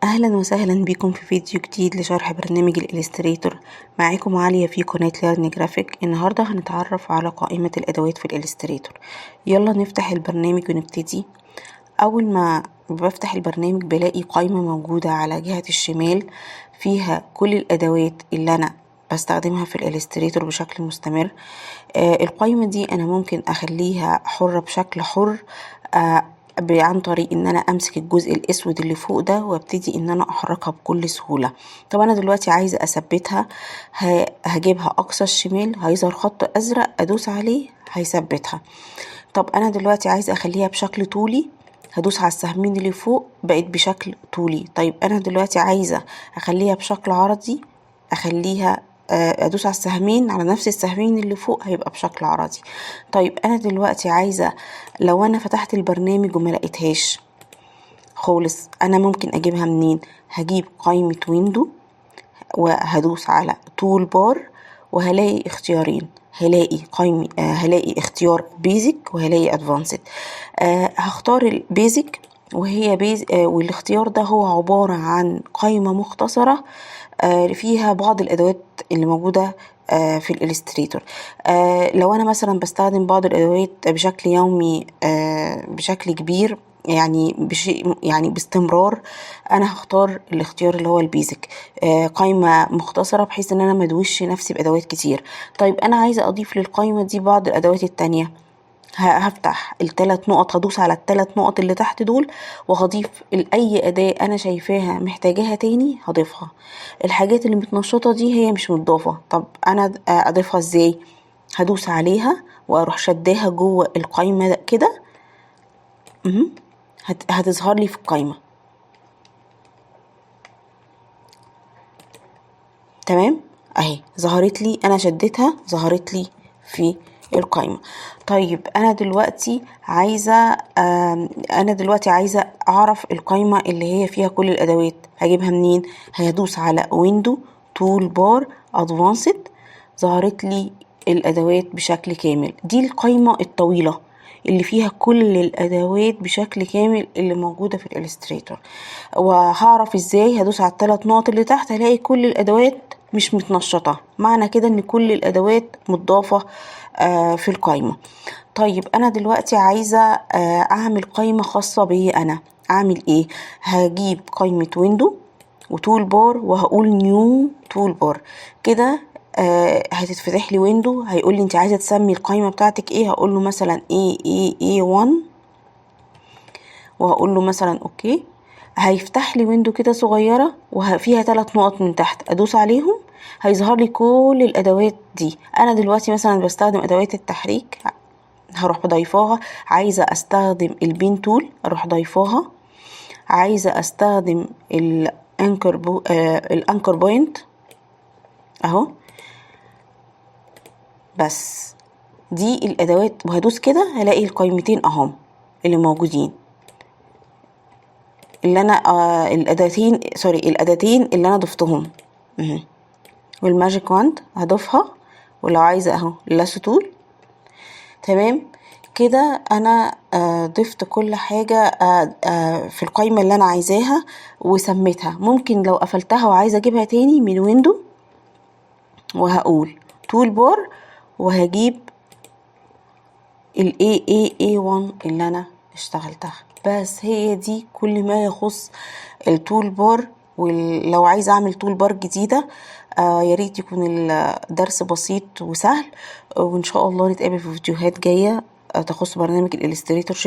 اهلا وسهلا بكم في فيديو جديد لشرح برنامج الإليستريتور. معاكم عالية في قناة ليرن جرافيك. النهاردة هنتعرف على قائمة الادوات في الإليستريتور. يلا نفتح البرنامج ونبتدي. اول ما بفتح البرنامج بلاقي قائمة موجودة على جهة الشمال فيها كل الادوات اللي انا بستخدمها في الإليستريتور بشكل مستمر. القائمة دي انا ممكن اخليها حرة بشكل حر عن طريق ان انا امسك الجزء الاسود اللي فوق ده وابتدي ان انا احركها بكل سهولة. طب انا دلوقتي عايزة اثبتها، هجيبها اقصى الشمال، هيظهر خط ازرق ادوس عليه هيثبتها. طب انا دلوقتي عايزة اخليها بشكل طولي، هدوس على السهمين اللي فوق بقت بشكل طولي. طيب انا دلوقتي عايزة اخليها بشكل عرضي، اخليها ادوس على السهمين، على نفس السهمين اللي فوق هيبقى بشكل عرضي. طيب انا دلوقتي عايزة لو انا فتحت البرنامج وما لقيتهاش خالص، انا ممكن اجيبها منين؟ هجيب قائمة ويندو وهدوس على تول بار وهلاقي اختيارين، هلاقي اختيار بيزك وهلاقي ادفانسد. هختار البيزك وهي والاختيار ده هو عبارة عن قائمة مختصرة فيها بعض الادوات اللي موجودة في الإليستريتور. لو انا مثلا بستخدم بعض الادوات بشكل يومي بشكل كبير، يعني باستمرار، انا هختار الاختيار اللي هو البيزك، قائمة مختصرة بحيث ان انا مدوش نفسي بادوات كتير. طيب انا عايزة اضيف للقائمة دي بعض الادوات التانية، هفتح الثلاث نقط، هدوس على الثلاث نقط اللي تحت دول وهضيف اي اداة انا شايفاها محتاجاها تاني هضيفها. الحاجات اللي متنشطة دي هي مش متضافة. طب انا اضيفها ازاي؟ هدوس عليها واروح شداها جوه القائمة كده، هتظهر لي في القائمة. تمام اهي ظهرت لي، انا شدتها ظهرت لي في القائمة. طيب انا دلوقتي عايزة اعرف القائمة اللي هي فيها كل الادوات هجيبها منين؟ هدوس على ويندو تول بار ادفانسد، ظهرت لي الادوات بشكل كامل. دي القائمة الطويلة اللي فيها كل الادوات بشكل كامل اللي موجودة في الإليستريتور. وهعرف ازاي؟ هدوس على الثلاث نقط اللي تحت هلاقي كل الادوات مش متنشطة، معنى كده ان كل الادوات متضافة في القائمة. طيب انا دلوقتي عايزة اعمل قائمة خاصة بي، انا اعمل ايه؟ هجيب قائمة ويندو وتول بار وهقول نيو تول بار كده. هتتفتح لي ويندو، هيقول لي انت عايزة تسمي القائمة بتاعتك ايه؟ هقول له مثلا A1 وهقول له مثلا اوكي. هيفتح لي ويندو كده صغيرة وفيها 3 نقط من تحت، ادوس عليهم هيظهر لي كل الادوات دي. انا دلوقتي مثلا بستخدم ادوات التحريك، هروح ضيفاها. عايزة استخدم البين تول اروح ضيفاها. عايزة استخدم الانكر بوينت اهو. بس دي الادوات، وهدوس كده هلاقي القائمتين اهم اللي موجودين، اللي انا الاداتين اللي انا ضفتهم. والماجيك واند هضيفها، ولو عايزه اهو اللاسو تول. تمام كده انا ضفت كل حاجه في القائمه اللي انا عايزاها وسميتها. ممكن لو قفلتها وعايزه اجيبها تاني من ويندو وهقول تول بار وهجيب A1 اللي انا اشتغلتها. بس هي دي كل ما يخص التول بار. ولو عايزه اعمل تول بار جديده يا ريت يكون الدرس بسيط وسهل، وان شاء الله نتقابل في فيديوهات جايه تخص برنامج الإليستريتور.